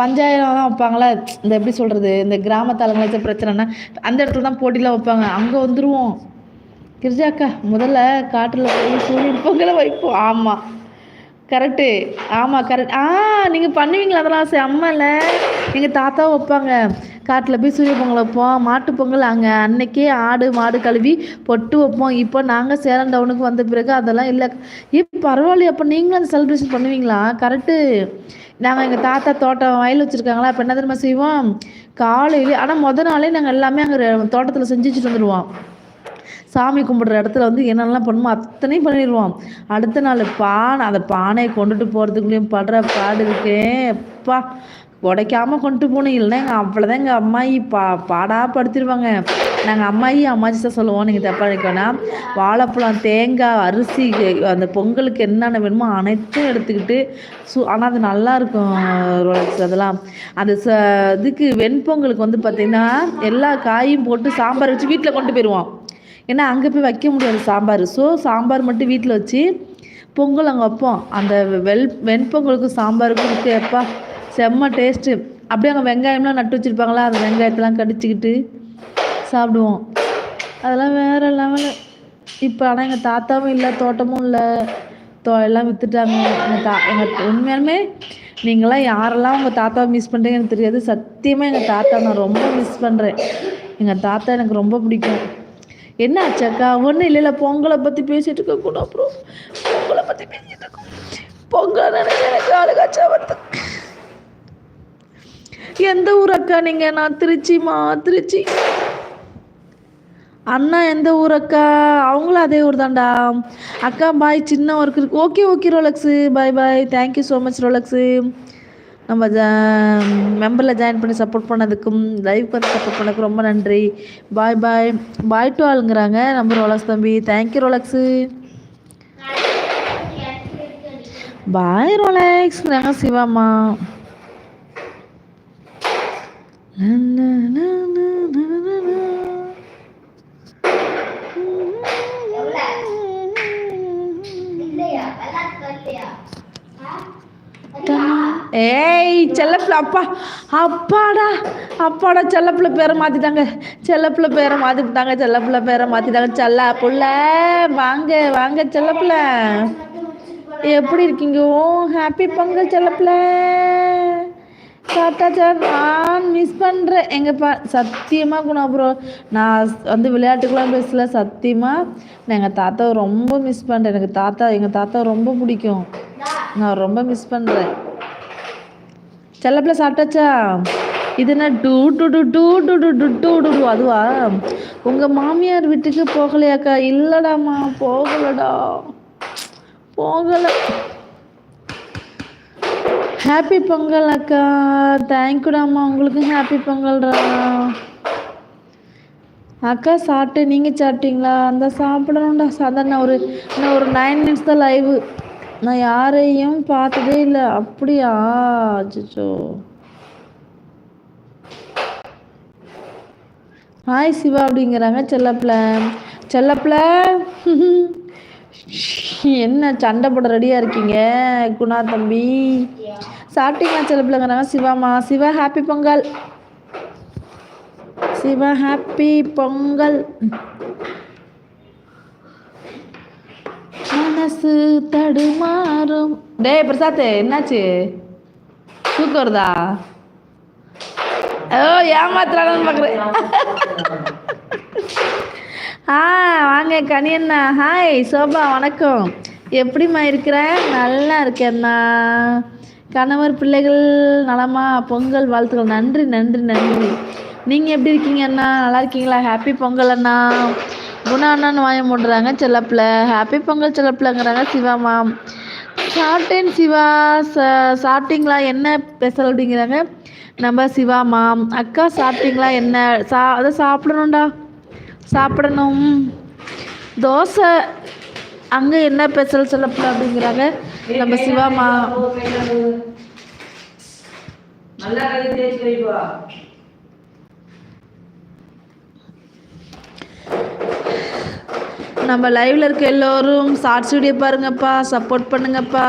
பஞ்சாயத்து தான் வைப்பாங்களே, இந்த எப்படி சொல்றது? இந்த கிராமத்து ஆளுங்களுக்கு பிரச்சனைன்னா, அந்த இடத்துல தான் போட்டிலாம் வைப்பாங்க. அங்க வந்துருவோம். கிரிஜாக்கா முதல்ல காட்டுல போய் சூரியன் பொங்கல வைப்போம். ஆமா. கரெக்ட்டு. ஆமா கரெக்ட். நீங்க பண்ணுவீங்களா அதெல்லாம்? செம்மல. எங்க தாத்தா வைப்பாங்க. காட்டுல போய் சூரிய பொங்கல் வைப்போம். மாட்டு பொங்கல் அங்க அன்னைக்கே ஆடு, மாடு கழுவி பொட்டு வைப்போம். இப்போ நாங்க சேலம் டவுனுக்கு வந்த பிறகு அதெல்லாம் இல்ல. பரவாயில்லையே! அப்ப நீங்களும் அந்த செலிப்ரேஷன் பண்ணுவீங்களா? கரெக்ட்டு. நாங்க எங்க தாத்தா தோட்டம் வயல் வச்சிருக்காங்களா, அப்ப என்ன தெரியுமா செய்வோம்? காலையிலே ஆனா மொத நாளே நாங்க எல்லாமே அங்க தோட்டத்துல செஞ்சு வச்சுட்டு வந்துருவோம். சாமி கும்பிடுற இடத்துல வந்து என்னெல்லாம் பண்ணுமோ அத்தனையும் பண்ணிடுவோம். அடுத்த நாள் அந்த பானையை கொண்டுட்டு போகிறதுக்குள்ளேயும் படுற பாடு இருக்கேன் எப்பா. உடைக்காமல் கொண்டு போகணும், இல்லைன்னா எங்கள் அவ்வளோதான் எங்கள் அம்மாயி பாடாக படுத்திடுவாங்க. நாங்கள் அம்மாச்சி தான் சொல்லுவோம், நீங்கள் தப்பாக நினைக்கோன்னா. வாழைப்பழம், தேங்காய், அரிசி, அந்த பொங்கலுக்கு என்னென்ன வேணுமோ அனைத்தும் எடுத்துக்கிட்டு ஆனால் அது நல்லாயிருக்கும் ரோலக்ஸ். அதெல்லாம் அந்த இதுக்கு வெண்பொங்கலுக்கு வந்து பார்த்திங்கன்னா எல்லா காயும் போட்டு சாம்பார் வச்சு வீட்டில் கொண்டு போயிடுவோம். ஏன்னா அங்கே போய் வைக்க முடியாது சாம்பார். ஸோ சாம்பார் மட்டும் வீட்டில் வச்சு பொங்கல் அங்கே வைப்போம். அந்த வெண்பொங்கலுக்கும் சாம்பாருக்கும் இருக்கு எப்பா செம்ம டேஸ்ட்டு. அப்படியே அங்கே வெங்காயம்லாம் நட்டு வச்சுருப்பாங்களா, அந்த வெங்காயத்தெல்லாம் கடிச்சிக்கிட்டு சாப்பிடுவோம். அதெல்லாம் வேறு லெவலு. இப்போ ஆனால் எங்கள் தாத்தாவும் இல்லை, தோட்டமும் இல்லை, எல்லாம் விற்றுட்டாங்க. எங்கள் உண்மையாலுமே நீங்களாம் யாரெல்லாம் உங்கள் தாத்தாவை மிஸ் பண்ணுறீங்கன்னு எனக்கு தெரியாது. சத்தியமாக எங்கள் தாத்தா நான் ரொம்ப மிஸ் பண்ணுறேன். எங்கள் தாத்தா எனக்கு ரொம்ப பிடிக்கும். என்ன ஆச்சாக்கா? ஒன்றும் இல்லை, பொங்கலை பற்றி பேசிகிட்டு இருக்கக்கூடாது. அப்புறம் பொங்கலை பற்றி பேசிகிட்டு இருக்கோம். பொங்கல் நினைச்சு எனக்கு அழகாச்சா வருது. எந்த ஊர் அக்கா நீங்கள்? நான் திருச்சிமா. திருச்சி. அண்ணா எந்த ஊர் அக்கா? அவங்களும் அதே ஊர் தான்டா. அக்கா பாய், சின்ன ஒர்க் இருக்கு. Okay Rolex, bye bye. Thank you so much Rolex. நம்ம மெம்பரில் ஜாயின் பண்ணி சப்போர்ட் பண்ணதுக்கும் லைவ்க்கு வந்து சப்போர்ட் பண்ணதுக்கு ரொம்ப நன்றி. பாய் பாய். பாய் டு ஆளுங்கிறாங்க நம்ம ரோலக்ஸ் தம்பி. Thank you Rolex. பாய் ரோலக்ஸ்ங்கிறாங்க சிவாமா. ஏய் செல்லப்பிள்ள. அப்பாடா செல்லப்பிள்ள பேரை மாற்றிட்டாங்க. செல்லப்பிள்ள பேரை மாற்றிட்டாங்க. செல்லப்புள்ள வாங்க செல்லப்பிள்ள. எப்படி இருக்கீங்க? ஹாப்பி பொங்கல் செல்லப்பிள்ள. நான் மிஸ் பண்ணுறேன் சத்தியமாக குணா ப்ரோ. நான் வந்து விளையாட்டுக்கெலாம் பேசல. சத்தியமாக நான் எங்கள் தாத்தாவை ரொம்ப மிஸ் பண்ணுறேன். எங்கள் தாத்தாவை ரொம்ப பிடிக்கும். நான் ரொம்ப மிஸ் பண்ணுறேன். செல்லப்பிள்ள சாப்பிட்டாச்சா? இது என்ன டூ டூ டூ டூ டூ டூ டூ டூ டூ டூ அதுவா? உங்கள் மாமியார் வீட்டுக்கு போகலையாக்கா? இல்லைடாம்மா, போகலை. ஹாப்பி பொங்கல் அக்கா. தேங்க்யூடாம்மா, உங்களுக்கும் ஹாப்பி பொங்கல்டா. அக்கா சாப்பிட்டேன், நீங்கள் சாப்பிட்டீங்களா? அந்த சாப்பிடணும்டா. சாதாரண இன்னும் ஒரு 9 minutes தான் லைவு. நான் யாரையும் பார்த்ததே இல்லை. அப்படியா? அச்சோ. ஹாய் சிவா அப்படிங்கிறாங்க செல்லப்பிள்ள. என்ன சண்டை போட ரெடியாக இருக்கீங்க குணா தம்பி? சாப்பிட்டீங்களா செல்லப்பிள்ளைங்கிறாங்க சிவாமா. சிவா ஹாப்பி பொங்கல். சிவா ஹாப்பி பொங்கல். மனசு தடுமாறும். டேய் பிரசாத், என்னாச்சு? தூக்கம் வருதா? ஏமாத்துறான்னு பார்க்குறேன். வாங்க கனியண்ணா. ஹாய் சோபா, வணக்கம். எப்படிம்மா இருக்கிறேன்? நல்லா இருக்கேண்ணா. கணவர் பிள்ளைகள் நலமா? பொங்கல் வாழ்த்துக்கள். நன்றி. நீங்கள் எப்படி இருக்கீங்க அண்ணா? நல்லா இருக்கீங்களா? ஹாப்பி பொங்கல் அண்ணா. குணா அண்ணான்னு வாய மூடுறாங்க செல்லப்பிள்ள. ஹாப்பி பொங்கல் செல்லப்பிள்ளைங்கிறாங்க சிவாமா. சாப்பிட்டேன் சிவா. சாப்பிட்டீங்களா? என்ன ஸ்பெஷல் அப்படிங்கிறாங்க நம்ம சிவாமா. அக்கா சாப்பிட்டீங்களா? என்ன அதை சாப்பிடணும். தோசை. அங்கே என்ன ஸ்பெஷல் செல்லப்பிள்ள அப்படிங்கிறாங்க நம்ம சிவாமா. நம்ம லைவ்ல இருக்க எல்லோரும் ஷார்ட்ஸ் வீடியோ பாருங்கப்பா, சப்போர்ட் பண்ணுங்கப்பா.